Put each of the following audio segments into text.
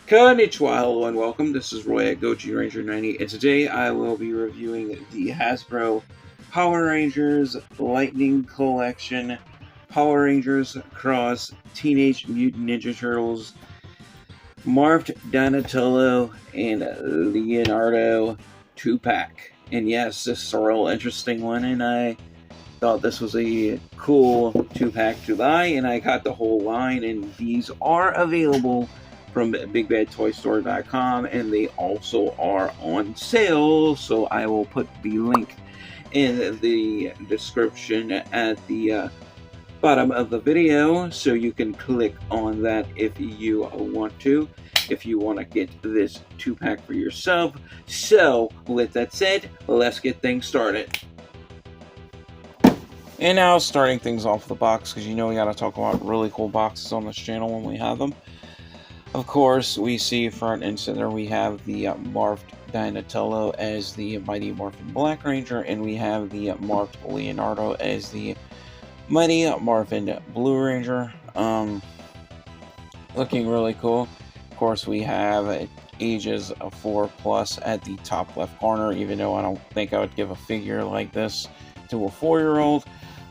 Konnichiwa, hello and welcome. This is Roy at Goji Ranger 90, and today I will be reviewing the Hasbro Power Rangers Lightning Collection Power Rangers Cross Teenage Mutant Ninja Turtles Morphed Donatello and Leonardo 2-pack. And yes, this is a real interesting one, and I thought this was a cool 2-pack to buy, and I got the whole line, and these are available from BigBadToyStore.com, and they also are on sale, so I will put the link in the description at the bottom of the video, so you can click on that if you want to, if you want to get this 2-pack for yourself. So, with that said, let's get things started. And now, starting things off the box, because you know we gotta talk about really cool boxes on this channel when we have them. Of course, we see front and center we have the Morphed Donatello as the Mighty Morphin Black Ranger, and we have the Morphed Leonardo as the Mighty Morphin Blue Ranger. Looking really cool. Of course, we have ages of 4+ at the top left corner, even though I don't think I would give a figure like this to a 4-year-old.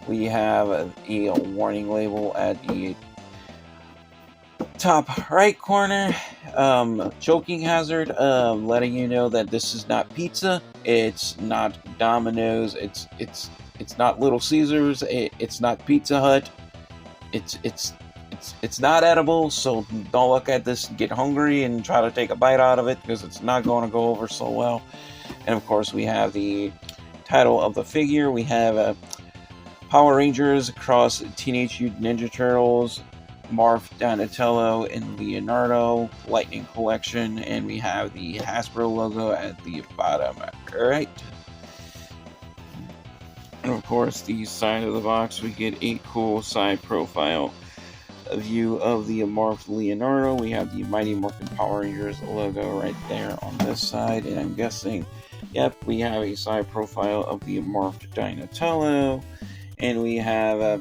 We have a warning label at the top right corner, choking hazard, letting you know that this is not pizza, it's not Domino's, it's not Little Caesars, it's not Pizza Hut, it's not edible. So don't look at this and get hungry and try to take a bite out of it, because it's not going to go over so well. And of course, we have the title of the figure. We have Power Rangers Cross Teenage Mutant Ninja Turtles Morphed Donatello and Leonardo Lightning Collection, and we have the Hasbro logo at the bottom right. And of course, the side of the box, we get a cool side profile view of the Morphed Leonardo. We have the Mighty Morphin Power Rangers logo right there on this side, and I'm guessing, yep, we have a side profile of the Morphed Donatello, and we have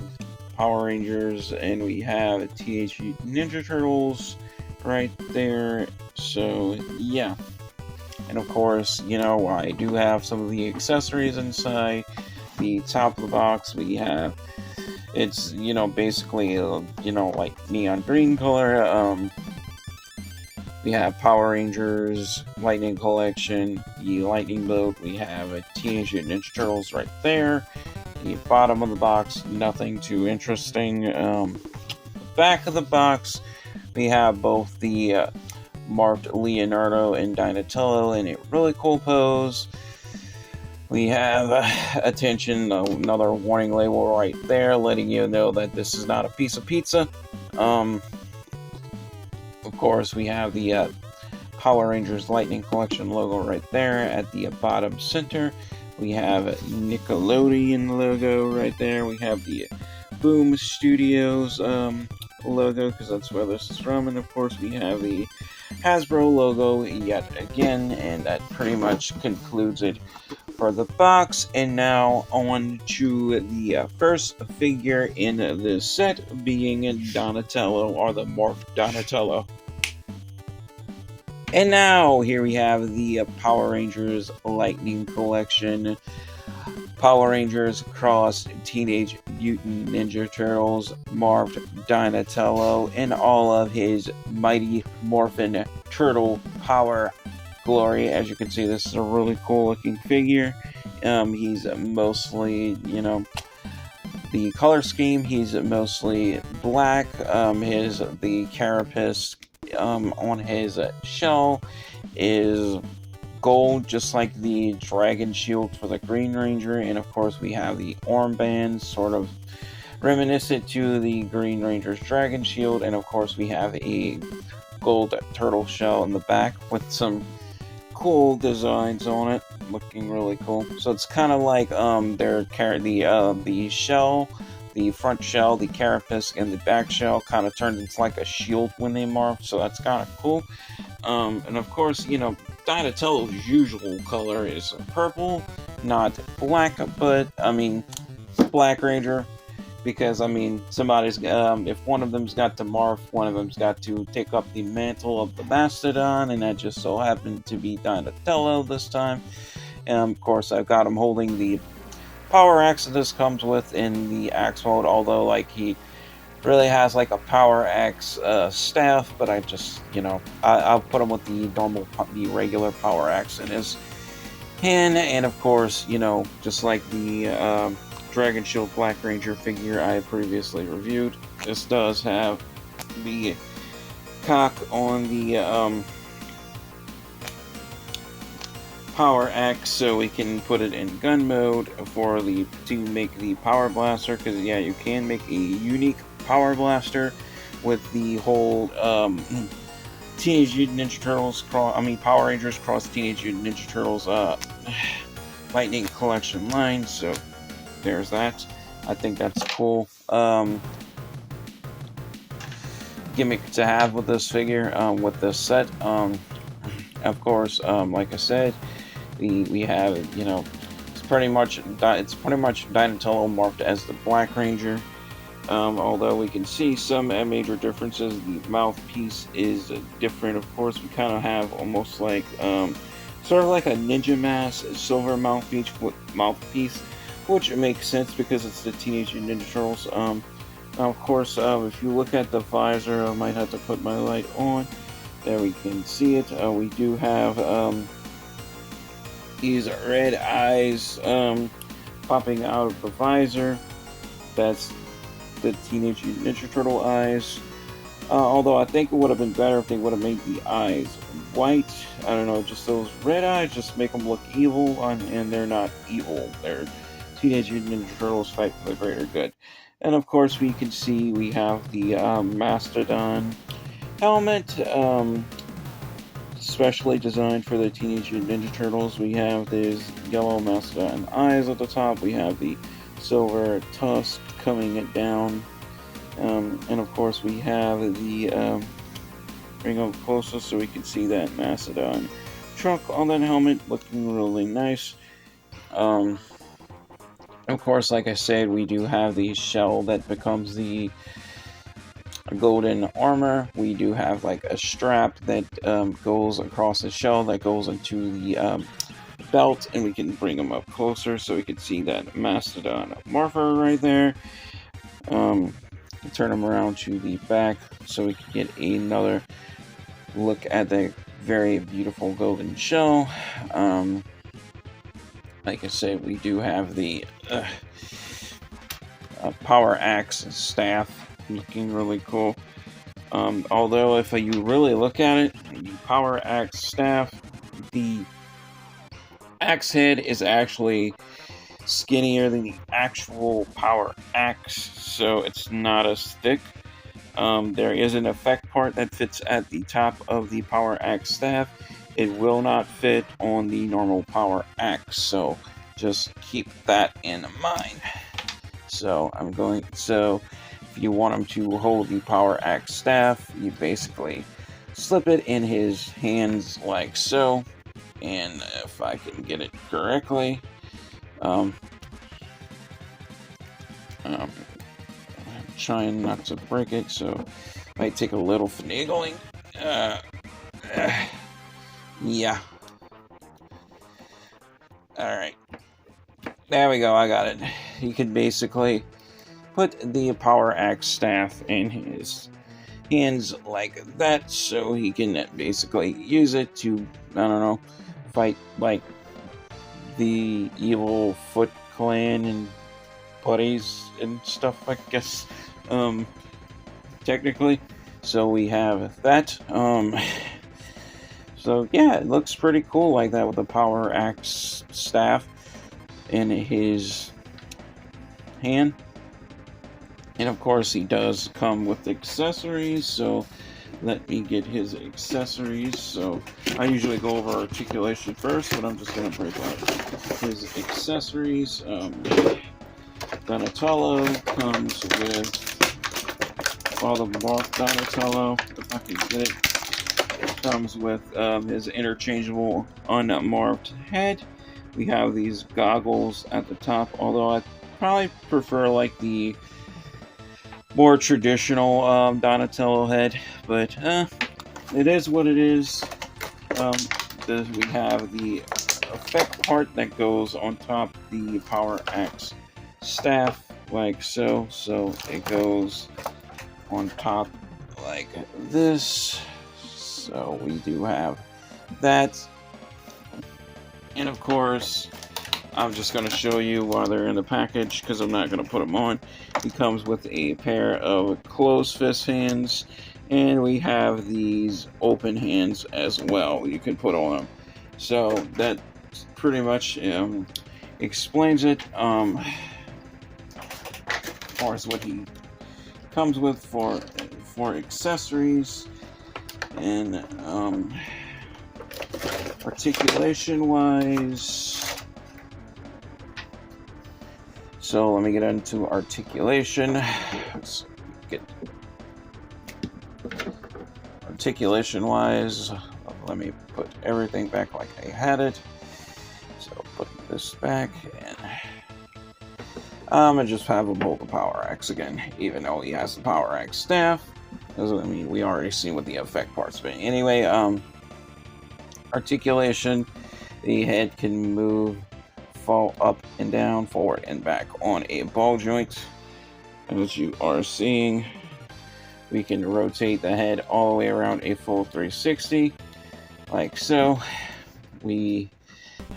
Power Rangers, and we have Teenage Mutant Ninja Turtles right there. So yeah, and of course, you know, I do have some of the accessories inside. The top of the box, we have, it's, you know, basically, you know, like neon green color. We have Power Rangers Lightning Collection, the Lightning Boat. We have a Teenage Mutant Ninja Turtles right there. The bottom of the box, nothing too interesting. The back of the box, we have both the Morphed Leonardo and Donatello in a really cool pose. We have attention, another warning label right there, letting you know that this is not a piece of pizza. Of course, we have the Power Rangers Lightning Collection logo right there at the bottom center. We have Nickelodeon logo right there. We have the Boom Studios logo, because that's where this is from. And of course, we have the Hasbro logo yet again. And that pretty much concludes it for the box. And now on to the first figure in the set, being Donatello, or the Morphed Donatello. And now, here we have the Power Rangers Lightning Collection, Power Rangers Cross Teenage Mutant Ninja Turtles, Morphed Donatello, and all of his Mighty Morphin Turtle Power glory. As you can see, this is a really cool looking figure. He's mostly, you know, the color scheme, he's mostly black. The carapace on his shell is gold, just like the dragon shield for the Green Ranger. And of course, we have the armband, sort of reminiscent to the Green Ranger's dragon shield. And of course, we have a gold turtle shell in the back with some cool designs on it, looking really cool. So it's kind of like the shell, the front shell, the carapace, and the back shell kind of turned into like a shield when they morph, so that's kind of cool. And of course, you know, Donatello's usual color is purple, not black, but I mean, Black Ranger, because I mean, somebody's if one of them's got to morph, one of them's got to take up the mantle of the Mastodon, and that just so happened to be Donatello this time. And of course, I've got him holding the power axe that this comes with in the axe mode, although like he really has like a power axe staff, but I just, you know, I'll put him with the regular power axe in his hand. And of course, you know, just like the Dragon Shield Black Ranger figure I previously reviewed, this does have the cock on the power axe, so we can put it in gun mode to make the power blaster, because yeah, you can make a unique power blaster with the whole Teenage Mutant Ninja Turtles Power Rangers cross Teenage Mutant Ninja Turtles Lightning Collection line. So there's that. I think that's cool gimmick to have with this figure, with this set. Of course, like I said, we have, you know, it's pretty much Donatello morphed as the Black Ranger. Although we can see some major differences. The mouthpiece is different. Of course, we kind of have almost like sort of like a Ninja Mask silver mouthpiece, which makes sense because it's the Teenage Mutant Ninja Turtles. Now, of course, if you look at the visor, I might have to put my light on. There we can see it. We do have these red eyes popping out of the visor. That's the Teenage Mutant Ninja Turtle eyes. Although I think it would have been better if they would have made the eyes white. I don't know, just those red eyes just make them look evil, and they're not evil. They're Teenage Mutant Ninja Turtles fight for the greater good. And of course, we can see we have the Mastodon helmet, specially designed for the Teenage Mutant Ninja Turtles. We have these yellow Mastodon eyes at the top. We have the silver tusk coming it down, and of course we have the bring up closer so we can see that Mastodon trunk on that helmet, looking really nice. Of course, like I said, we do have the shell that becomes the golden armor. We do have like a strap that goes across the shell that goes into the belt, and we can bring them up closer so we can see that Mastodon morpher right there. Turn them around to the back so we can get another look at the very beautiful golden shell. Like I said, we do have the power axe staff, looking really cool. Although if you really look at it, the power axe staff, the axe head is actually skinnier than the actual power axe, so it's not as thick. There is an effect part that fits at the top of the power axe staff. It will not fit on the normal power axe, so just keep that in mind. So if you want him to hold the power axe staff, you basically slip it in his hands like so. And if I can get it correctly, I'm trying not to break it, so might take a little finagling. Yeah. Alright. There we go, I got it. You can basically put the power axe staff in his hands like that, so he can basically use it to, I don't know, fight like the evil Foot Clan and buddies and stuff, I guess, technically. So we have that. So yeah, it looks pretty cool like that with the power axe staff in his hand. And of course he does come with accessories, so let me get his accessories. So I usually go over articulation first, but I'm just going to break out his accessories. Donatello comes with, the Morphed Donatello, if I can get it, comes with his interchangeable unmorphed head. We have these goggles at the top, although I probably prefer like the more traditional Donatello head, but it is what it is. We have the effect part that goes on top the Power Axe staff, like so. So it goes on top like this. So we do have that. And of course, I'm just going to show you while they're in the package because I'm not going to put them on. He comes with a pair of closed fist hands, and we have these open hands as well you can put on them. So that pretty much explains it as far as what he comes with for accessories. And articulation wise, so let me get into articulation. Let's get articulation wise, let me put everything back like I had it. So put this back, and I just have him hold the Power Axe again, even though he has the Power Axe staff. I mean, we already seen what the effect parts, but anyway, articulation, the head can move, fall up and down, forward and back on a ball joint. As you are seeing, we can rotate the head all the way around a full 360, like so. We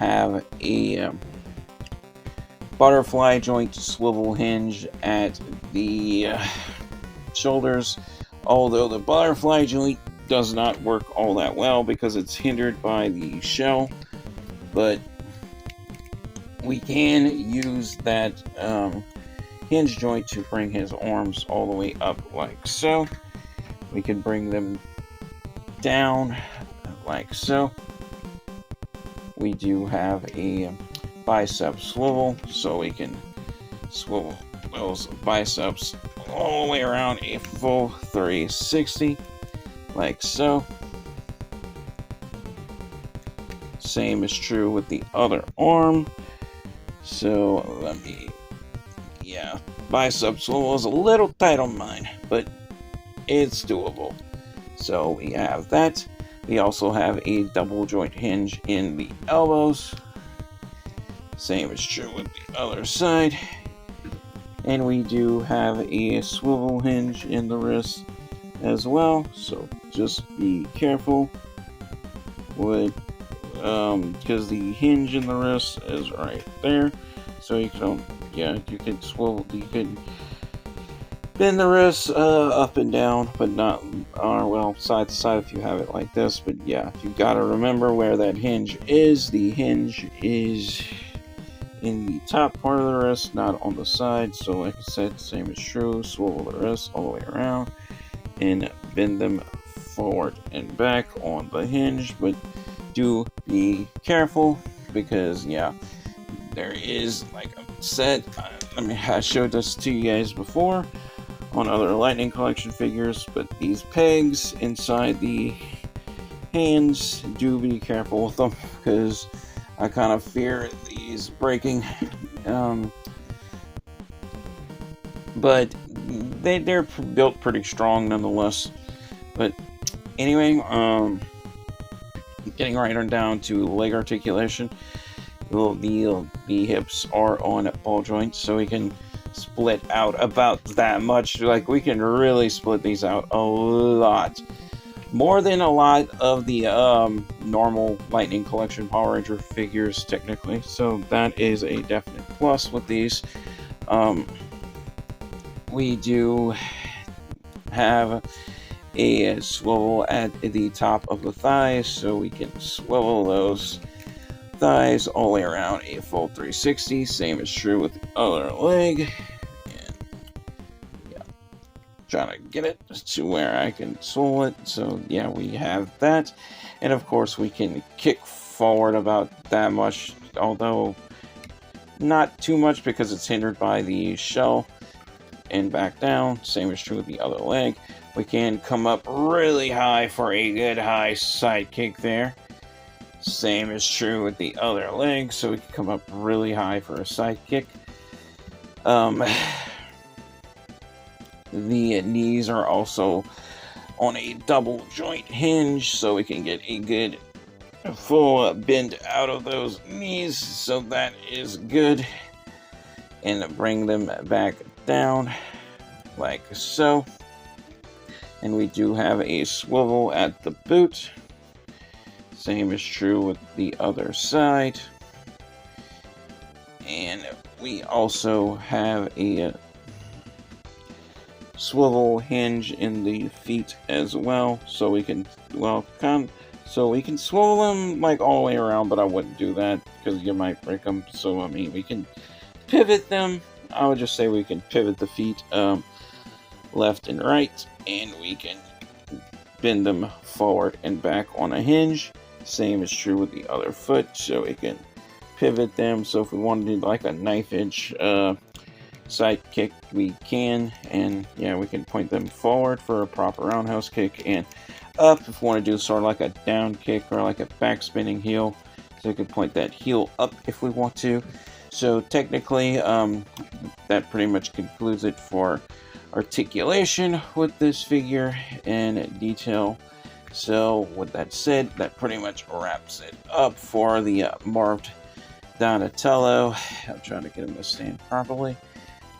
have a butterfly joint swivel hinge at the shoulders, although the butterfly joint does not work all that well because it's hindered by the shell, but we can use that hinge joint to bring his arms all the way up like so. We can bring them down like so. We do have a bicep swivel, so we can swivel those biceps all the way around a full 360 like so. Same is true with the other arm. So let me, bicep swivel is a little tight on mine, but it's doable. So we have that. We also have a double joint hinge in the elbows. Same is true with the other side. And we do have a swivel hinge in the wrist as well. So just be careful with, because the hinge in the wrist is right there. So you can, you can swivel, you can bend the wrist up and down, but not, side to side if you have it like this. But yeah, you gotta remember where that hinge is. The hinge is in the top part of the wrist, not on the side. So like I said, same is true. Swivel the wrist all the way around and bend them forward and back on the hinge. But do be careful because there is, like I said, I showed this to you guys before on other Lightning Collection figures, but these pegs inside the hands, do be careful with them because I kind of fear these breaking. But they're built pretty strong nonetheless. But anyway, getting right on down to leg articulation. The hips are on ball joints, so we can split out about that much. Like, we can really split these out a lot. More than a lot of the normal Lightning Collection Power Ranger figures, technically. So that is a definite plus with these. We do have a swivel at the top of the thighs, so we can swivel those thighs all the way around a full 360. Same is true with the other leg. And trying to get it to where I can swivel it. So we have that. And of course we can kick forward about that much, although not too much because it's hindered by the shell, and back down. Same is true with the other leg. We can come up really high for a good high side kick there. Same is true with the other leg, so we can come up really high for a side kick. The The knees are also on a double joint hinge, so we can get a good full bend out of those knees, so that is good. And bring them back down like so. And we do have a swivel at the boot. Same is true with the other side. And we also have a swivel hinge in the feet as well, so we can swivel them like all the way around, but I wouldn't do that because you might break them. So I mean, we can pivot them. I would just say we can pivot the feet left and right, and we can bend them forward and back on a hinge. Same is true with the other foot, so we can pivot them. So if we want to do like a knife edge side kick, we can, and yeah, we can point them forward for a proper roundhouse kick, and up if we want to do sort of like a down kick or like a back spinning heel, so we can point that heel up if we want to. So technically that pretty much concludes it for articulation with this figure and detail. So with that said, that pretty much wraps it up for the Morphed Donatello. I'm trying to get him to stand properly.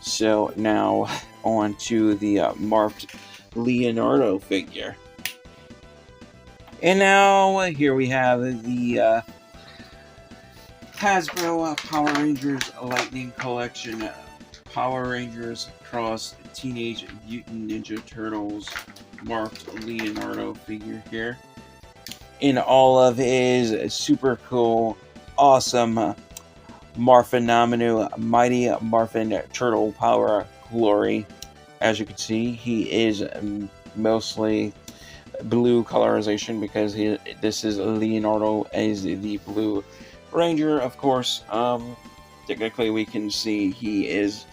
So now on to the Morphed Leonardo figure. And now here we have the Hasbro Power Rangers Lightning Collection Power Rangers Cross Teenage Mutant Ninja Turtles Morphed Leonardo figure here. In all of his super cool, awesome Morphinominu Mighty Morphin Turtle Power glory. As you can see, he is mostly blue colorization because this is Leonardo as the Blue Ranger, of course. Technically, we can see he is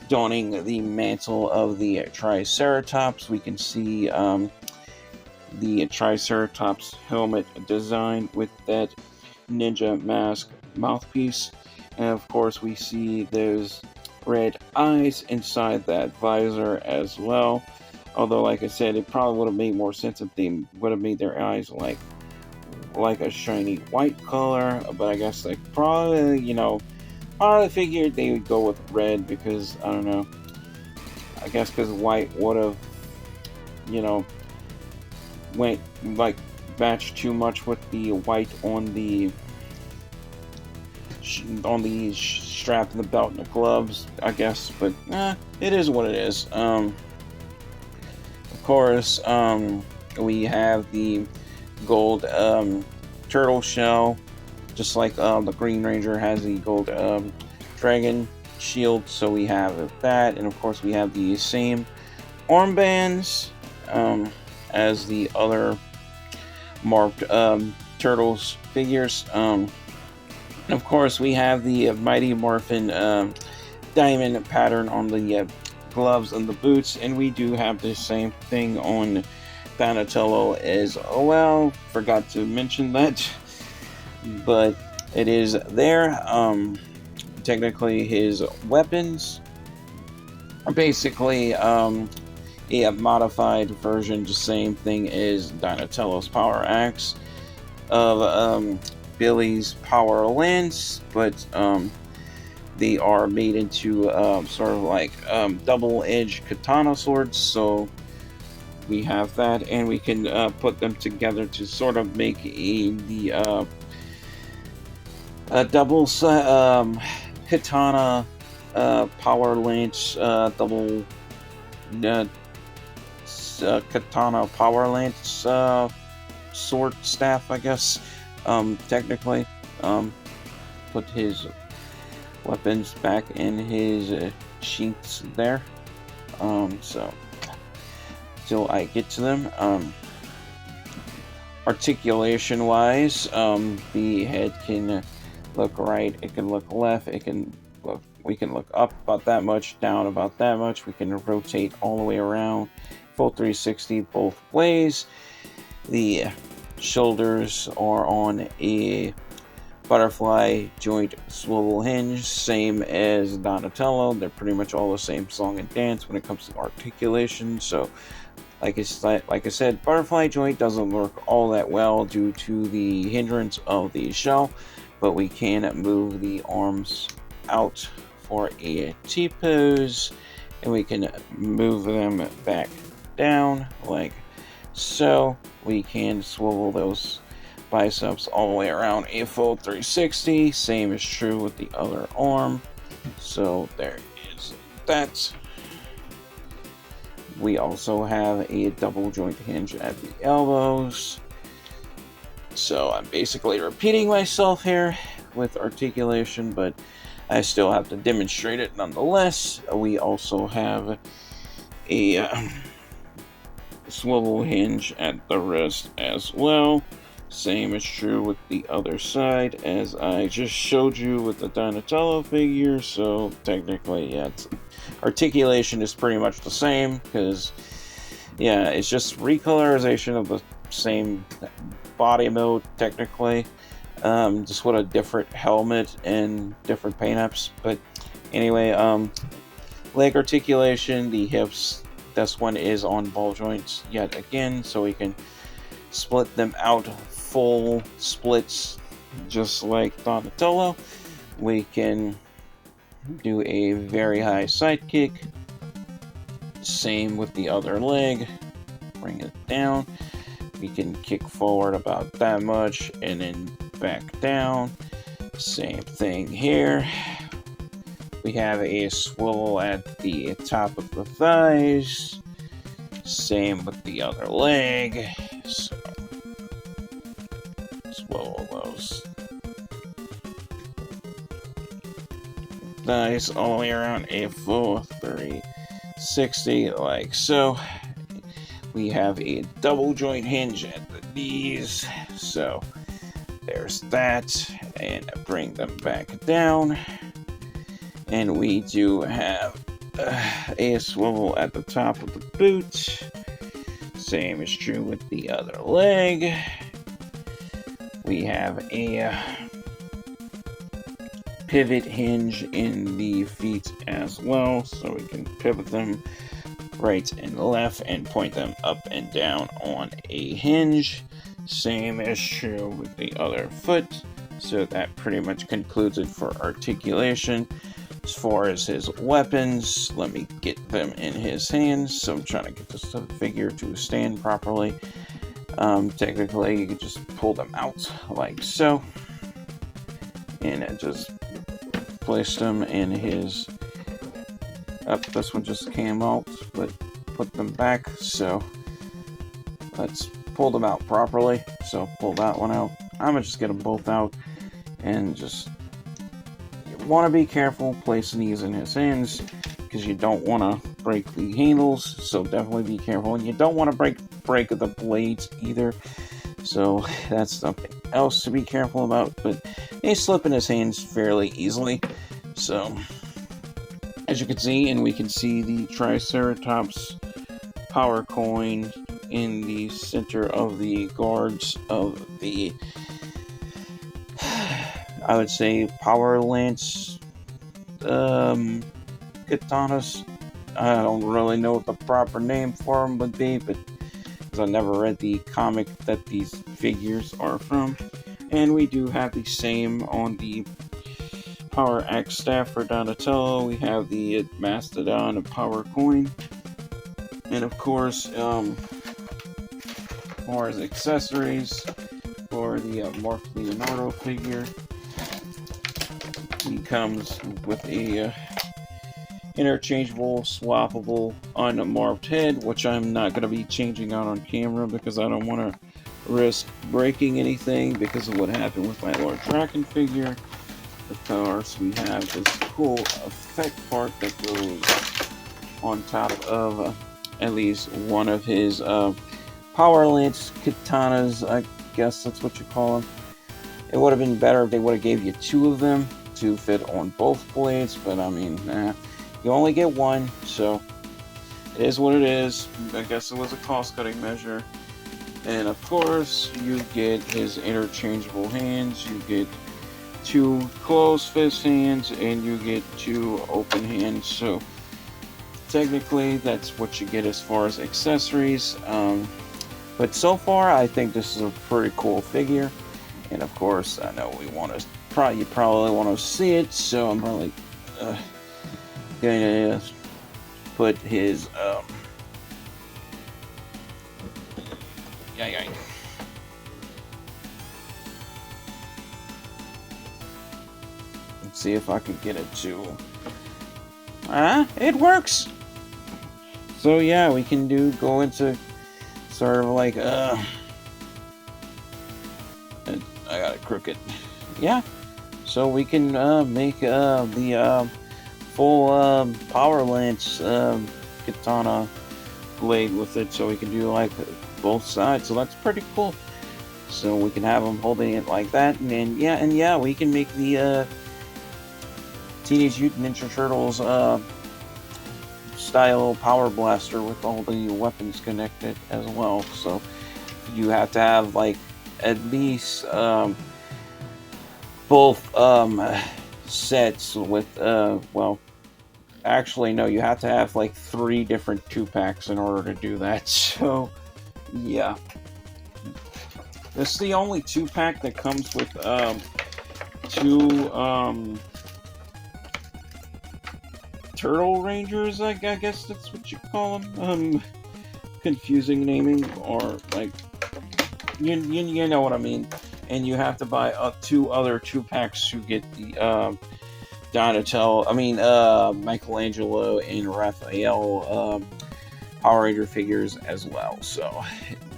donning the mantle of the Triceratops. We can see the Triceratops helmet design with that ninja mask mouthpiece. And of course, we see those red eyes inside that visor as well. Although, like I said, it probably would have made more sense if they would have made their eyes like a shiny white color. But I guess they probably, I figured they would go with red because, I don't know. I guess because white would have, went like matched too much with the white on the strap and the belt and the gloves, I guess. But it is what it is. Of course, we have the gold turtle shell, just like the Green Ranger has the gold dragon shield, so we have that. And of course we have the same armbands as the other Morphed Turtles figures. And of course we have the Mighty Morphin diamond pattern on the gloves and the boots, and we do have the same thing on Donatello as well. Forgot to mention that, but it is there. Technically his weapons are basically a modified version, the same thing as Donatello's power axe, of Billy's power lance, but they are made into sort of like double-edged katana swords. So we have that, and we can put them together to sort of make the double katana power lance, double katana power lance sword staff, I guess. Technically, put his weapons back in his sheaths there. So till I get to them, articulation wise, the head can look right, it can look left, we can look up about that much, down about that much, we can rotate all the way around, full 360 both ways. The shoulders are on a butterfly joint swivel hinge, same as Donatello. They're pretty much all the same song and dance when it comes to articulation. So like I said, butterfly joint doesn't work all that well due to the hindrance of the shell, but we can move the arms out for a T-pose, and we can move them back down like so. We can swivel those biceps all the way around a full 360. Same is true with the other arm. So there is that. We also have a double joint hinge at the elbows. So I'm basically repeating myself here with articulation, but I still have to demonstrate it nonetheless. We also have a swivel hinge at the wrist as well. Same is true with the other side, as I just showed you with the Donatello figure. So technically, yeah, articulation is pretty much the same, because yeah, it's just recolorization of the same body mode technically, just with a different helmet and different paint apps. But anyway, leg articulation, the hips, this one is on ball joints yet again, so we can split them out full splits just like Donatello. We can do a very high side kick, same with the other leg, bring it down. We can kick forward about that much and then back down. Same thing here. We have a swivel at the top of the thighs. Same with the other leg. So, swivel those thighs all the way around a full 360 like so. We have a double joint hinge at the knees. So there's that. And bring them back down. And we do have a swivel at the top of the boot. Same is true with the other leg. We have a pivot hinge in the feet as well, so we can pivot them right and left and point them up and down on a hinge. Same is true with the other foot. So that pretty much concludes it for articulation. As far as his weapons, let me get them in his hands. So I'm trying to get this figure to stand properly. Technically, you can just pull them out like so. And just place them in his... this one just came out, but put them back. So let's pull them out properly. So pull that one out. I'm gonna just get them both out, and just want to be careful placing these in his hands, because you don't want to break the handles. So definitely be careful, and you don't want to break the blades either. So that's something else to be careful about. But they slip in his hands fairly easily. So as you can see, and we can see the Triceratops power coin in the center of the guards of the, I would say, Power Lance katanas. I don't really know what the proper name for them would be, but because I never read the comic that these figures are from. And we do have the same on the Power Axe staff for Donatello. We have the Mastodon Power Coin. And of course, more as accessories for the Morphed Leonardo figure. He comes with a interchangeable, swappable, unmorphed head, which I'm not going to be changing out on camera because I don't want to risk breaking anything because of what happened with my Lord Draken figure. Of course, we have this cool effect part that goes on top of at least one of his Power Lance katanas, I guess that's what you call them. It would have been better if they would have gave you two of them to fit on both blades, but I mean, you only get one, so it is what it is. I guess it was a cost-cutting measure. And of course, you get his interchangeable hands, you get 2 closed fist hands and you get 2 open hands. So technically that's what you get as far as accessories. But so far I think this is a pretty cool figure, and of course I know you probably want to see it, so I'm probably gonna put his let's see if I can get it to it works. So yeah, we can go into sort of like I got it crooked. Yeah, so we can make the full power lance katana blade with it, so we can do like both sides. So that's pretty cool. So we can have them holding it like that, and then yeah, we can make the Teenage Mutant Ninja Turtles style power blaster with all the weapons connected as well. So you have to have like at least both sets with well, actually no, you have to have like 3 different 2-packs in order to do that. So yeah, this is the only 2-pack that comes with 2 Turtle Rangers, I guess that's what you call them. Confusing naming, or like you know what I mean. And you have to buy 2 other 2-packs to get the Michelangelo and Raphael Power Ranger figures as well. So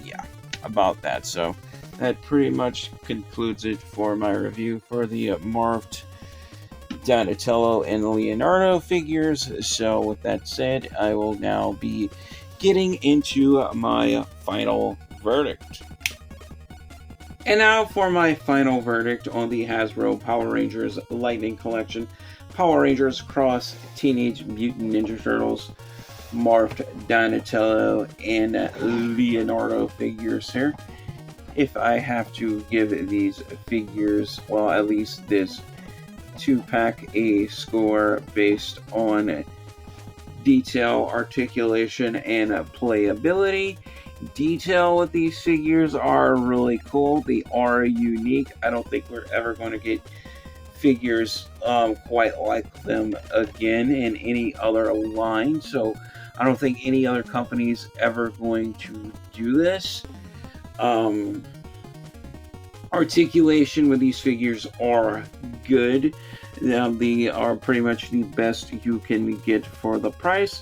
yeah, about that. So that pretty much concludes it for my review for the Morphed Donatello and Leonardo figures. So with that said, I will now be getting into my final verdict. And now for my final verdict on the Hasbro Power Rangers Lightning Collection Power Rangers Cross Teenage Mutant Ninja Turtles Morphed Donatello and Leonardo figures here. If I have to give these figures, well, at least this 2-pack, a score based on detail, articulation, and playability. Detail with these figures are really cool. They are unique. I don't think we're ever going to get figures quite like them again in any other line. So I don't think any other company is ever going to do this. Articulation with these figures are good. They are pretty much the best you can get for the price.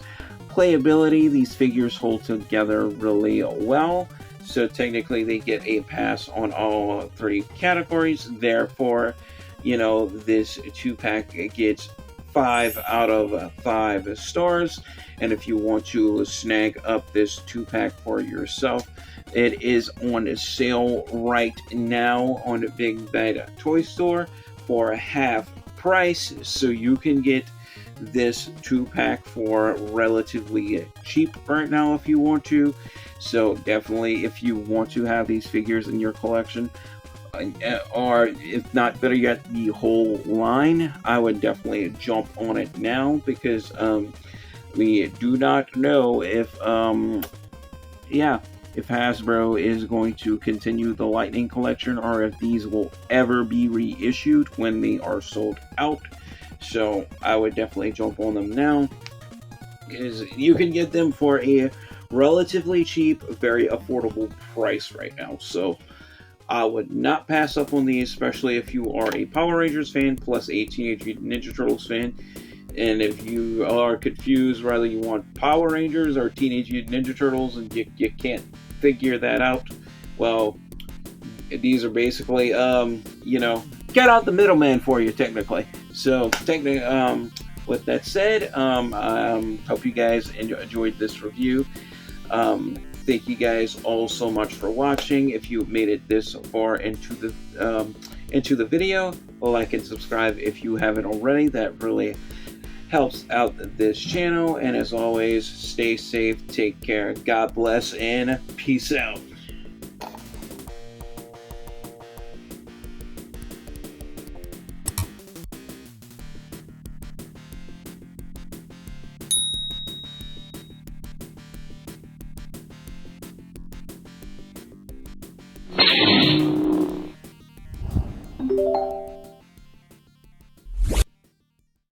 Playability, these figures hold together really well. So technically they get a pass on all 3 categories. Therefore, this 2-pack gets 5 out of 5 stars. And if you want to snag up this 2-pack for yourself, it is on sale right now on the Big Bad Toy Store for half price. So you can get this 2-pack for relatively cheap right now if you want to. So definitely, if you want to have these figures in your collection, or if not, better yet, the whole line, I would definitely jump on it now, because we do not know if Hasbro is going to continue the Lightning Collection, or if these will ever be reissued when they are sold out. So I would definitely jump on them now, because you can get them for a relatively cheap, very affordable price right now. So I would not pass up on these, especially if you are a Power Rangers fan plus a Teenage Mutant Ninja Turtles fan. And if you are confused whether you want Power Rangers or Teenage Mutant Ninja Turtles and you can't figure that out, well, these are basically, cut out the middleman for you, technically. So, with that said, hope you guys enjoyed this review. Thank you guys all so much for watching. If you made it this far into the video, like and subscribe if you haven't already. That really helps out this channel. And as always, stay safe, take care, God bless, and peace out.